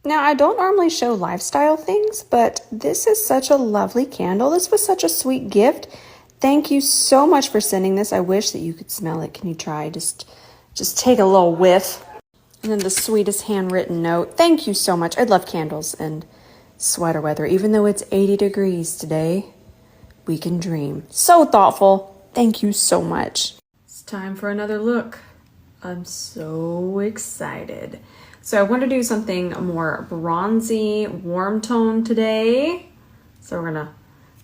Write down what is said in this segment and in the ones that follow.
Now, I don't normally show lifestyle things, but this is such a lovely candle. This was such a sweet gift. Thank you so much for sending this. I wish that you could smell it. Can you try? Just take a little whiff. And then the sweetest handwritten note. Thank you so much. I love candles and sweater weather. Even though it's 80 degrees today, we can dream. So thoughtful. Thank you so much. It's time for another look. I'm so excited. So I want to do something more bronzy, warm tone today. So we're gonna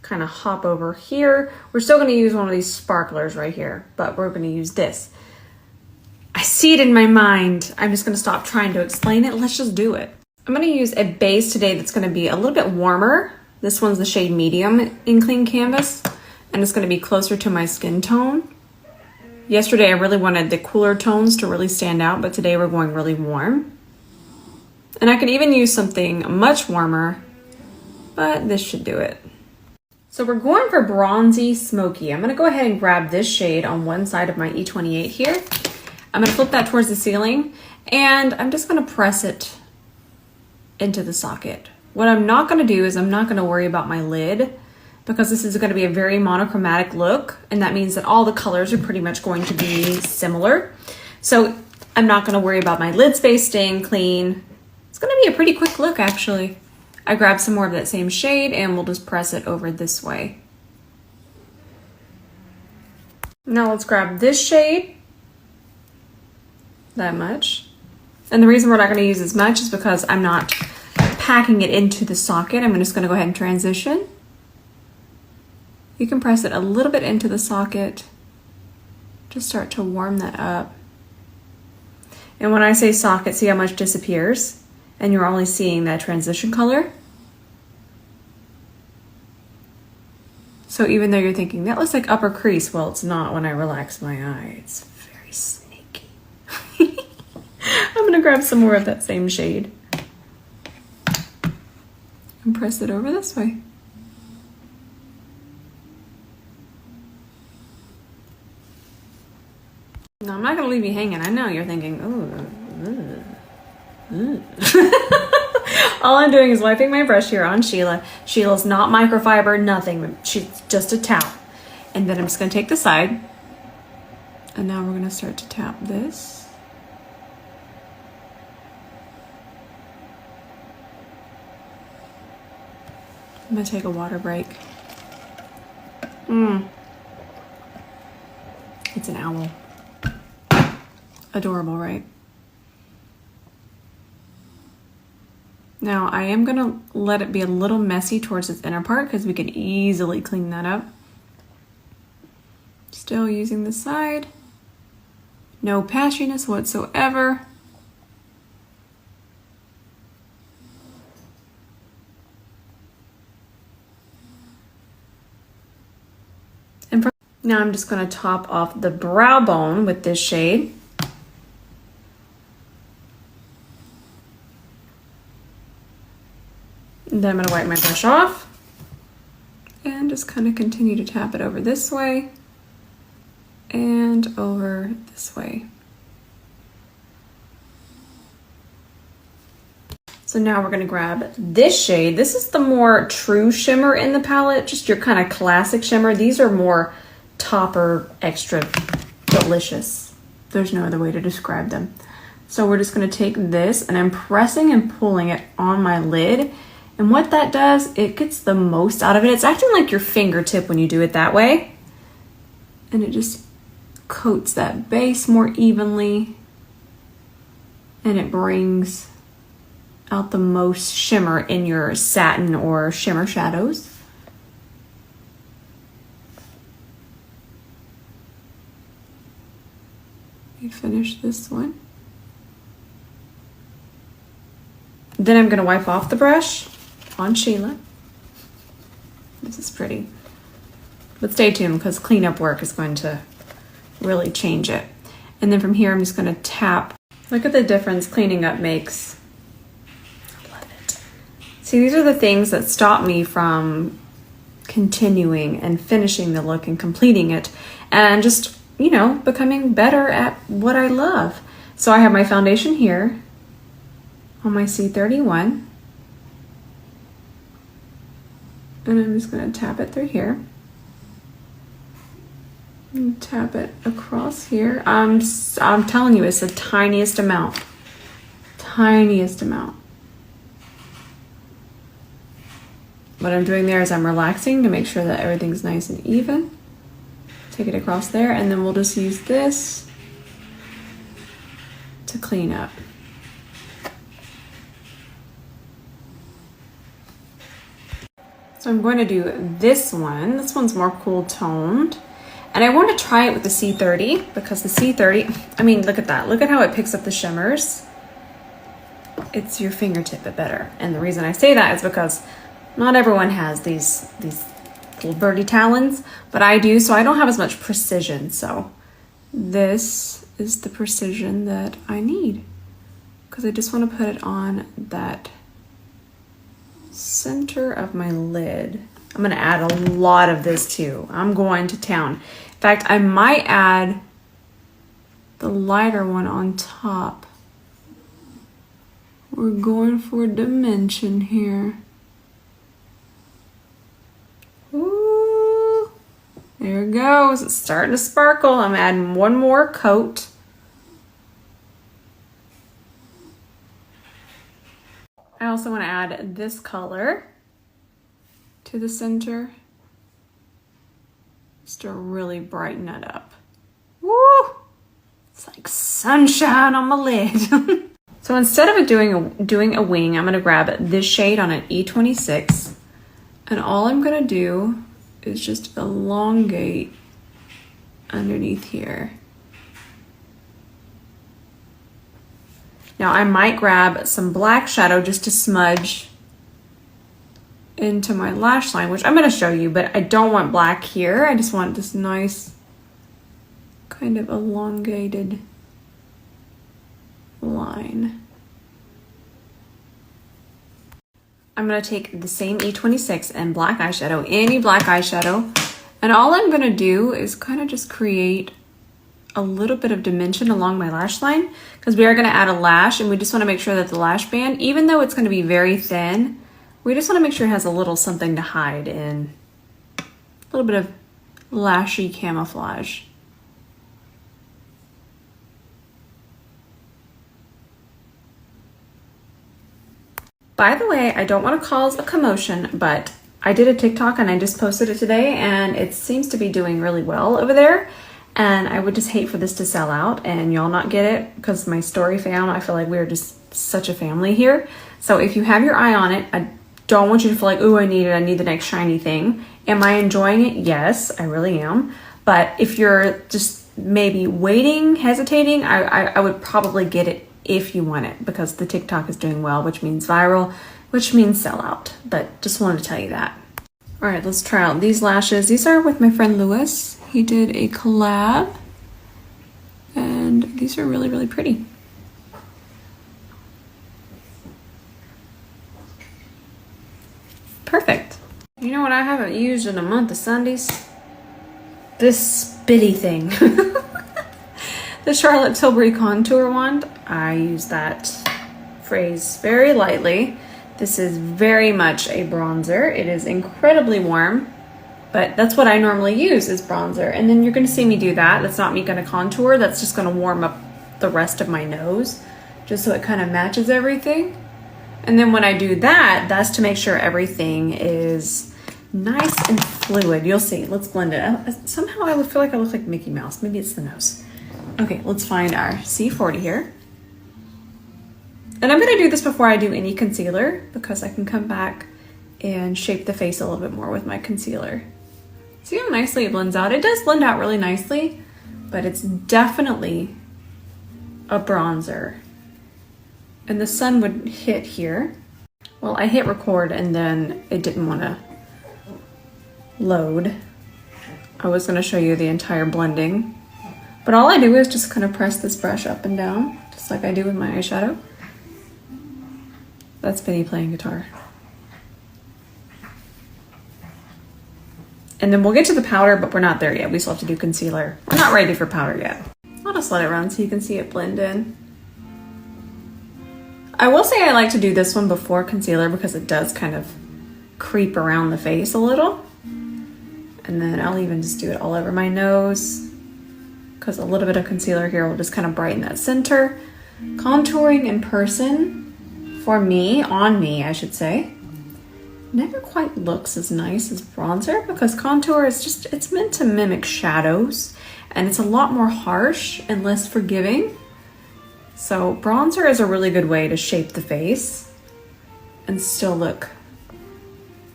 kind of hop over here. We're still gonna use one of these sparklers right here, but we're gonna use this. I see it in my mind. I'm just gonna stop trying to explain it. Let's just do it. I'm gonna use a base today that's gonna be a little bit warmer. This one's the shade medium in Clean Canvas, and it's gonna be closer to my skin tone. Yesterday, I really wanted the cooler tones to really stand out, but today we're going really warm. And I could even use something much warmer, but this should do it. So we're going for bronzy smoky. I'm gonna go ahead and grab this shade on one side of my E28 here. I'm gonna flip that towards the ceiling, and I'm just gonna press it into the socket. What I'm not gonna do is I'm not gonna worry about my lid, because this is gonna be a very monochromatic look, and that means that all the colors are pretty much going to be similar. So I'm not gonna worry about my lid space staying clean. It's gonna be a pretty quick look, actually. I grabbed some more of that same shade, and we'll just press it over this way. Now let's grab this shade. That much. And the reason we're not going to use as much is because I'm not packing it into the socket. I'm just going to go ahead and transition. You can press it a little bit into the socket. Just start to warm that up. And when I say socket, see how much disappears? And you're only seeing that transition color. So even though you're thinking, that looks like upper crease, well, it's not when I relax my eye. It's very sneaky. I'm gonna grab some more of that same shade and press it over this way. No, I'm not gonna leave you hanging. I know you're thinking, All I'm doing is wiping my brush here on Sheila. Sheila's not microfiber, nothing. She's just a towel. And then I'm just gonna take the side, and now we're gonna start to tap this. I'm gonna take a water break. It's an owl. Adorable, right? Now I am gonna let it be a little messy towards its inner part because we can easily clean that up. Still using the side. No patchiness whatsoever. Now I'm just going to top off the brow bone with this shade. And then I'm going to wipe my brush off and just kind of continue to tap it over this way and over this way. So now we're going to grab this shade. This is the more true shimmer in the palette, just your kind of classic shimmer. These are more topper, extra delicious. There's no other way to describe them. So we're just going to take this, and I'm pressing and pulling it on my lid. And what that does, it gets the most out of it. It's acting like your fingertip when you do it that way. And it just coats that base more evenly. And it brings out the most shimmer in your satin or shimmer shadows. You finish this one. Then I'm going to wipe off the brush on Sheila. This is pretty. But stay tuned because cleanup work is going to really change it. And then from here, I'm just going to tap. Look at the difference cleaning up makes. I love it. See, these are the things that stop me from continuing and finishing the look and completing it. And just, you know, becoming better at what I love. So I have my foundation here. on my C31. And I'm just gonna tap it through here. And tap it across here. I'm telling you, it's the tiniest amount. Tiniest amount. What I'm doing there is I'm relaxing to make sure that everything's nice and even. Take it across there, and then we'll just use this to clean up. So I'm going to do this one. This one's more cool toned. And I want to try it with the C30 because the C30, I mean, look at that. Look at how it picks up the shimmers. It's your fingertip but better. And the reason I say that is because not everyone has these little birdie talons, but I do, so I don't have as much precision. So this is the precision that I need because I just want to put it on that center of my lid. I'm gonna add a lot of this too. I'm going to town. In fact, I might add the lighter one on top. We're going for dimension here. Ooh, there it goes. It's starting to sparkle. I'm adding one more coat. I also want to add this color to the center just to really brighten it up. Woo! It's like sunshine on my lid. So instead of doing a wing, I'm going to grab this shade on an E26, and all I'm going to do is just elongate underneath here. Now I might grab some black shadow just to smudge into my lash line, which I'm going to show you, but I don't want black here. I just want this nice kind of elongated line. I'm going to take the same E26 and black eyeshadow, any black eyeshadow, and all I'm going to do is kind of just create a little bit of dimension along my lash line because we are going to add a lash, and we just want to make sure that the lash band, even though it's going to be very thin, we just want to make sure it has a little something to hide in. A little bit of lashy camouflage. By the way, I don't want to cause a commotion, but I did a TikTok and I just posted it today, and it seems to be doing really well over there. And I would just hate for this to sell out and y'all not get it because my story fam, I feel like we're just such a family here. So if you have your eye on it, I don't want you to feel like, ooh, I need it. I need the next shiny thing. Am I enjoying it? Yes, I really am. But if you're just maybe waiting, hesitating, I would probably get it if you want it because the TikTok is doing well, which means viral, which means sell out. But just wanted to tell you that. All right, let's try out these lashes. These are with my friend Lewis. He did a collab, and these are really, really pretty. Perfect. You know what I haven't used in a month of Sundays? This spitty thing. The Charlotte Tilbury Contour Wand. I use that phrase very lightly. This is very much a bronzer. It is incredibly warm. But that's what I normally use is bronzer. And then you're gonna see me do that. That's not me gonna contour. That's just gonna warm up the rest of my nose just so it kind of matches everything. And then when I do that, that's to make sure everything is nice and fluid. You'll see, let's blend it. Somehow I would feel like I look like Mickey Mouse. Maybe it's the nose. Okay, let's find our C40 here. And I'm gonna do this before I do any concealer because I can come back and shape the face a little bit more with my concealer. See how nicely it blends out? It does blend out really nicely, but it's definitely a bronzer. And the sun would hit here. Well, I hit record and then it didn't want to load. I was going to show you the entire blending, but all I do is just kind of press this brush up and down, just like I do with my eyeshadow. That's Benny playing guitar. And then we'll get to the powder, but we're not there yet. We still have to do concealer. We're not ready for powder yet. I'll just let it run so you can see it blend in. I will say I like to do this one before concealer because it does kind of creep around the face a little. And then I'll even just do it all over my nose because a little bit of concealer here will just kind of brighten that center. Contouring in person, for me, on me, I should say, never quite looks as nice as bronzer because contour is just, it's meant to mimic shadows and it's a lot more harsh and less forgiving. So bronzer is a really good way to shape the face and still look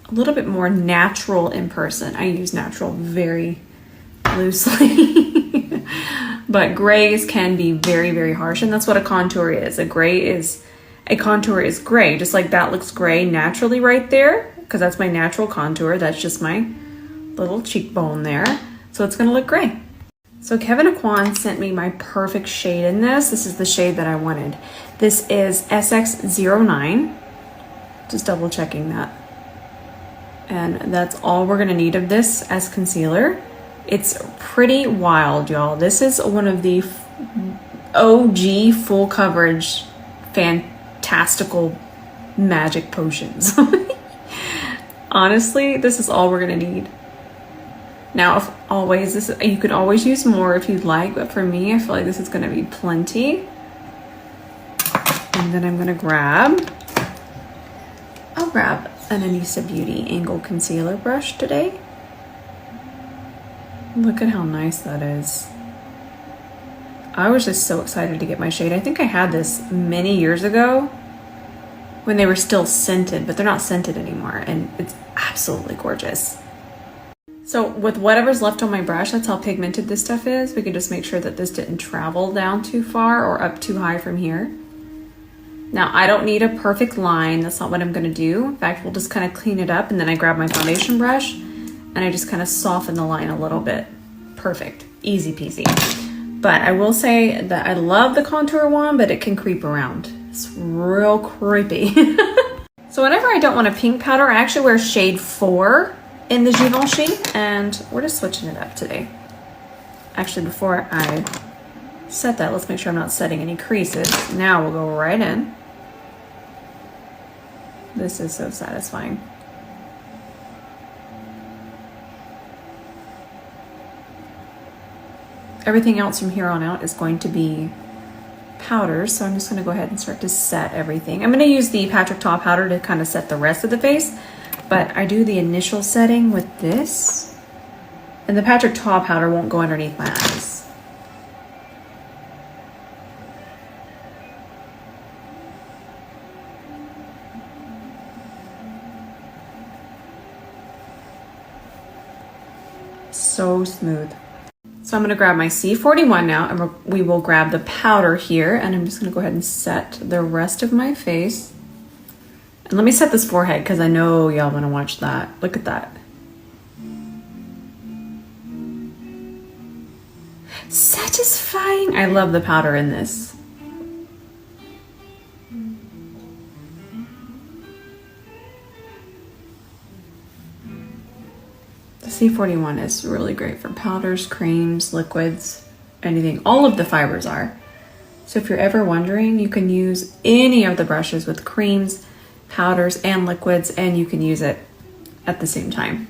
a little bit more natural in person. I use natural very loosely, but grays can be very, very harsh, and that's what a contour is. A contour is gray, just like that looks gray naturally right there, because that's my natural contour. That's just my little cheekbone there. So it's gonna look gray. So Kevin Aquan sent me my perfect shade in this. This is the shade that I wanted. This is SX09. Just double checking that. And that's all we're gonna need of this as concealer. It's pretty wild, y'all. This is one of the OG full coverage fantastical magic potions. Honestly, this is all we're gonna need. Now, if always, you could always use more if you'd like, but for me, I feel like this is gonna be plenty. And then I'm gonna I'll grab an Anissa Beauty Angle Concealer brush today. Look at how nice that is. I was just so excited to get my shade. I think I had this many years ago when they were still scented, but they're not scented anymore, and it's absolutely gorgeous. So with whatever's left on my brush, that's how pigmented this stuff is. We can just make sure that this didn't travel down too far or up too high from here. Now, I don't need a perfect line. That's not what I'm gonna do. In fact, we'll just kind of clean it up, and then I grab my foundation brush and I just kind of soften the line a little bit. Perfect, easy peasy. But I will say that I love the contour one, but it can creep around. It's real creepy. So whenever I don't want a pink powder, I actually wear shade 4 in the Givenchy, and we're just switching it up today. Actually, before I set that, let's make sure I'm not setting any creases. Now we'll go right in. This is so satisfying. Everything else from here on out is going to be powders, so I'm just going to go ahead and start to set everything. I'm going to use the Patrick Ta powder to kind of set the rest of the face, but I do the initial setting with this, and the Patrick Ta powder won't go underneath my eyes. So smooth. So I'm going to grab my C41 now, and we will grab the powder here, and I'm just going to go ahead and set the rest of my face. And let me set this forehead because I know y'all want to watch that. Look at that. Satisfying. I love the powder in this. The C41 is really great for powders, creams, liquids, anything. All of the fibers are. So if you're ever wondering, you can use any of the brushes with creams, powders, and liquids, and you can use it at the same time.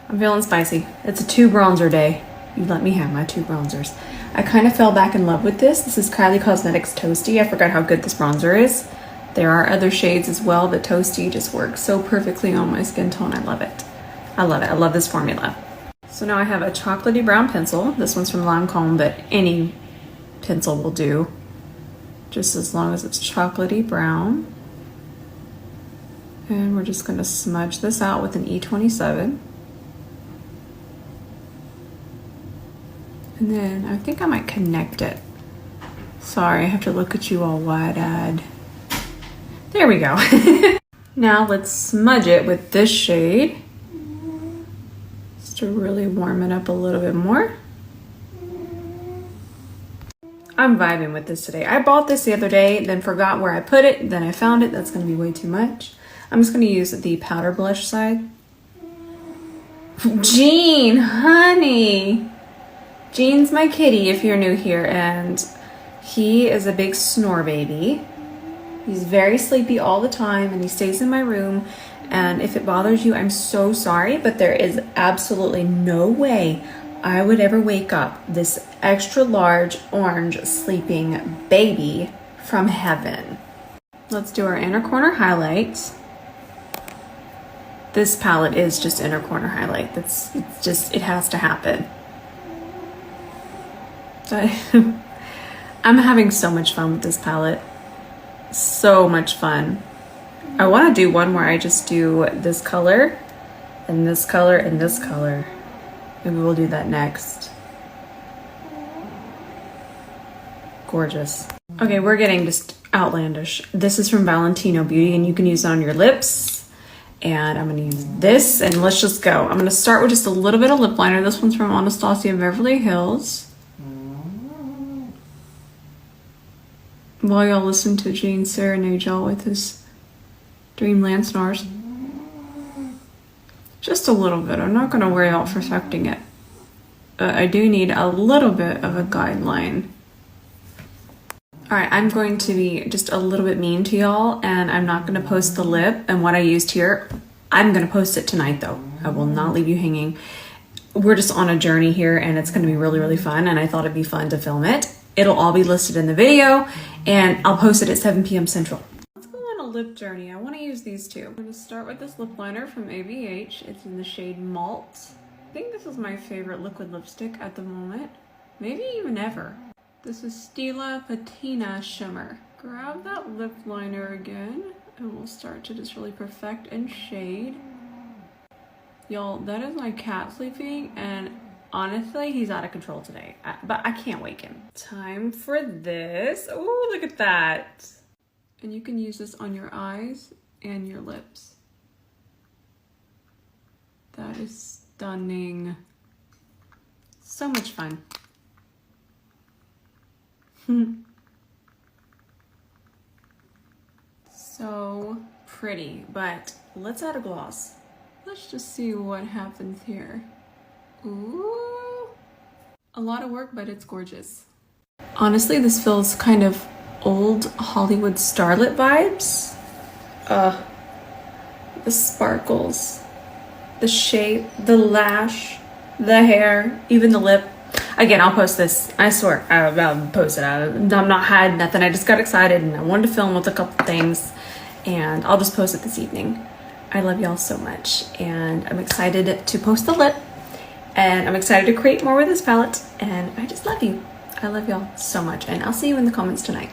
I'm feeling spicy. It's a 2 bronzer day. You let me have my 2 bronzers. I kind of fell back in love with this. This is Kylie Cosmetics Toasty. I forgot how good this bronzer is. There are other shades as well, but Toasty just works so perfectly on my skin tone. I love it. I love it. I love this formula. So now I have a chocolatey brown pencil. This one's from Lancome, but any pencil will do, just as long as it's chocolatey brown. And we're just going to smudge this out with an E27. And then I think I might connect it. Sorry, I have to look at you all wide-eyed. There we go. Now let's smudge it with this shade, just to really warm it up a little bit more. I'm vibing with this today. I bought this the other day, then forgot where I put it, then I found it. That's gonna be way too much. I'm just gonna use the powder blush side. Jean, honey. Jean's my kitty if you're new here, and he is a big snore baby. He's very sleepy all the time, and he stays in my room. And if it bothers you, I'm so sorry, but there is absolutely no way I would ever wake up this extra large orange sleeping baby from heaven. Let's do our inner corner highlights. This palette is just inner corner highlight. It has to happen. I'm having so much fun with this palette. So much fun. I want to do one where I just do this color and this color and this color. Maybe we'll do that next. Gorgeous. Okay, we're getting just outlandish. This is from Valentino Beauty, and you can use it on your lips. And I'm gonna use this, and let's just go. I'm gonna start with just a little bit of lip liner. This one's from Anastasia Beverly Hills. While y'all listen to Gene serenade y'all with his Dreamland snores. Just a little bit. I'm not gonna worry about perfecting it. I do need a little bit of a guideline. All right, I'm going to be just a little bit mean to y'all, and I'm not gonna post the lip and what I used here. I'm gonna post it tonight though. I will not leave you hanging. We're just on a journey here, and it's gonna be really, really fun, and I thought it'd be fun to film it. It'll all be listed in the video, and I'll post it at 7 p.m. Central. Let's go on a lip journey. I wanna use these two. I'm gonna start with this lip liner from ABH. It's in the shade Malt. I think this is my favorite liquid lipstick at the moment. Maybe even ever. This is Stila Patina Shimmer. Grab that lip liner again, and we'll start to just really perfect and shade. Y'all, that is my cat sleeping, and honestly, he's out of control today, but I can't wake him. Time for this. Oh, look at that. And you can use this on your eyes and your lips. That is stunning. So much fun. So pretty, but let's add a gloss. Let's just see what happens here. Ooh, a lot of work, but it's gorgeous. Honestly, this feels kind of old Hollywood starlet vibes. The sparkles, the shape, the lash, the hair, even the lip. Again, I'll post this. I swear, I'll post it. I'm not hiding nothing. I just got excited and I wanted to film with a couple things, and I'll just post it this evening. I love y'all so much, and I'm excited to post the lip, and I'm excited to create more with this palette, and I just love you. I love y'all so much, and I'll see you in the comments tonight.